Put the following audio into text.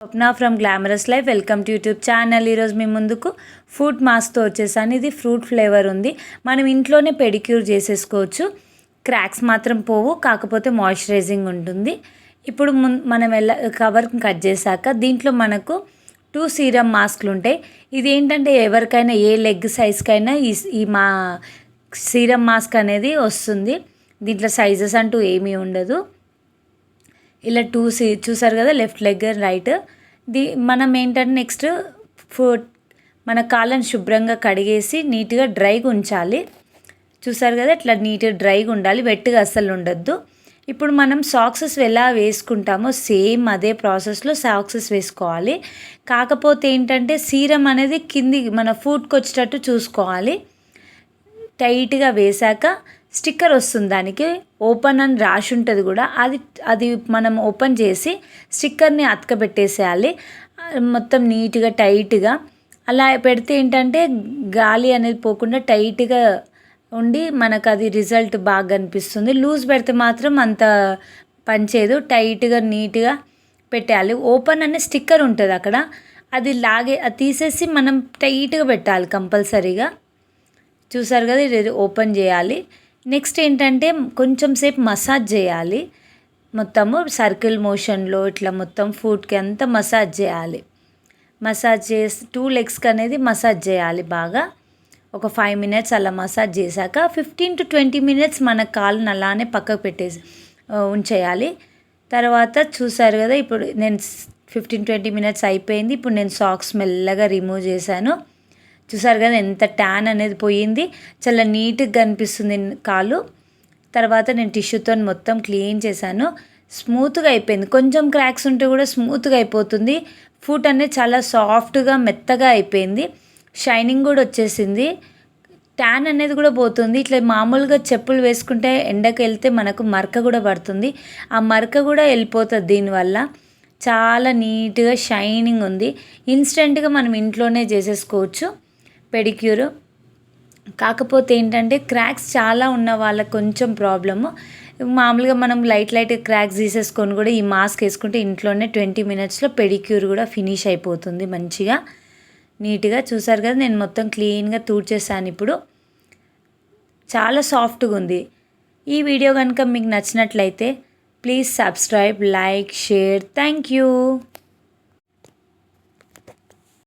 Swapna from glamorous life. Welcome to YouTube channel. ఈరోజు మీ ముందుకు food మాస్క్తో వచ్చేసాను. ఇది ఫ్రూట్ ఫ్లేవర్ ఉంది. మనం ఇంట్లోనే పెడిక్యూర్ చేసేసుకోవచ్చు. క్రాక్స్ మాత్రం పోవు, కాకపోతే మాయిశ్చరైజింగ్ ఉంటుంది. ఇప్పుడు మనం కవర్ని కట్ చేశాక దీంట్లో మనకు 2 సీరమ్ మాస్క్లు ఉంటాయి. ఇది ఏంటంటే ఎవరికైనా ఏ లెగ్ సైజ్కైనా ఈ మా సీరమ్ మాస్క్ అనేది వస్తుంది. దీంట్లో సైజెస్ అంటూ ఏమీ ఉండదు. ఇలా 2 చూసారు కదా, లెఫ్ట్ లెగ్ రైట్. మనం ఏంటంటే నెక్స్ట్ మన కాళ్ళని శుభ్రంగా కడిగేసి నీట్గా డ్రైగా ఉంచాలి. చూసారు కదా, ఇట్లా నీట్గా డ్రైగా ఉండాలి, వెట్గా అస్సలు ఉండొద్దు. ఇప్పుడు మనం సాక్సెస్ ఎలా వేసుకుంటామో సేమ్ అదే ప్రాసెస్లో సాక్సెస్ వేసుకోవాలి. కాకపోతే ఏంటంటే సీరం అనేది కింది మన ఫుట్కి వచ్చేటట్టు చూసుకోవాలి. టైట్గా వేశాక స్టిక్కర్ వస్తుంది, దానికి ఓపెన్ అని రాసి ఉంటుంది కూడా. అది మనం ఓపెన్ చేసి స్టిక్కర్ని అతకబెట్టేసేయాలి మొత్తం నీట్గా టైట్గా. అలా పెడితే ఏంటంటే గాలి అనేది పోకుండా టైట్గా ఉండి మనకు అది రిజల్ట్ బాగా కనిపిస్తుంది. లూజ్ పెడితే మాత్రం అంత పనిచేయదు. టైట్గా నీట్గా పెట్టాలి. ఓపెన్ అనే స్టిక్కర్ ఉంటుంది అక్కడ, అది తీసేసి మనం టైట్గా పెట్టాలి కంపల్సరీగా. చూసారు కదా, ఇది ఓపెన్ చేయాలి. నెక్స్ట్ ఏంటంటే కొంచెం సేపు మసాజ్ చేయాలి. మొత్తము సర్కిల్ మోషన్లో ఇట్లా మొత్తం ఫుట్కి అంతా మసాజ్ చేయాలి. మసాజ్ చేసి 2 లెగ్స్కి అనేది మసాజ్ చేయాలి బాగా. ఒక 5 మినిట్స్ అలా మసాజ్ చేశాక 15 to 20 మినిట్స్ మన కాళ్ళని అలానే పక్కకు పెట్టేసి ఉంచేయాలి. తర్వాత చూసారు కదా, ఇప్పుడు నేను 15-20 మినిట్స్ అయిపోయింది. ఇప్పుడు నేను సాక్స్ మెల్లగా రిమూవ్ చేశాను. చూసారు కదా ఎంత ట్యాన్ అనేది పోయింది, చాలా నీట్గా కనిపిస్తుంది కాలు. తర్వాత నేను టిష్యూతో మొత్తం క్లీన్ చేశాను. స్మూత్గా అయిపోయింది. కొంచెం క్రాక్స్ ఉంటే కూడా స్మూత్గా అయిపోతుంది. ఫుట్ అనేది చాలా సాఫ్ట్గా మెత్తగా అయిపోయింది. షైనింగ్ కూడా వచ్చేసింది. ట్యాన్ అనేది కూడా పోతుంది. ఇట్లా మామూలుగా చెప్పులు వేసుకుంటే ఎండకు వెళ్తే మనకు మరక కూడా పడుతుంది. ఆ మరక కూడా వెళ్ళిపోతుంది దీనివల్ల. చాలా నీట్గా షైనింగ్ ఉంది. ఇన్స్టెంట్గా మనం ఇంట్లోనే చేసేసుకోవచ్చు పెడిక్యూర్. కాకపోతే ఏంటంటే క్రాక్స్ చాలా ఉన్న వాళ్ళకి కొంచెం ప్రాబ్లము. మామూలుగా మనం లైట్ క్రాక్స్ తీసేసుకొని కూడా ఈ మాస్క్ వేసుకుంటే ఇంట్లోనే 20 మినిట్స్లో పెడిక్యూర్ కూడా ఫినిష్ అయిపోతుంది మంచిగా నీట్గా. చూసారు కదా, నేను మొత్తం క్లీన్గా తూడ్చేసాను. ఇప్పుడు చాలా సాఫ్ట్గా ఉంది. ఈ వీడియో కనుక మీకు నచ్చినట్లయితే please subscribe, like, share. Thank you.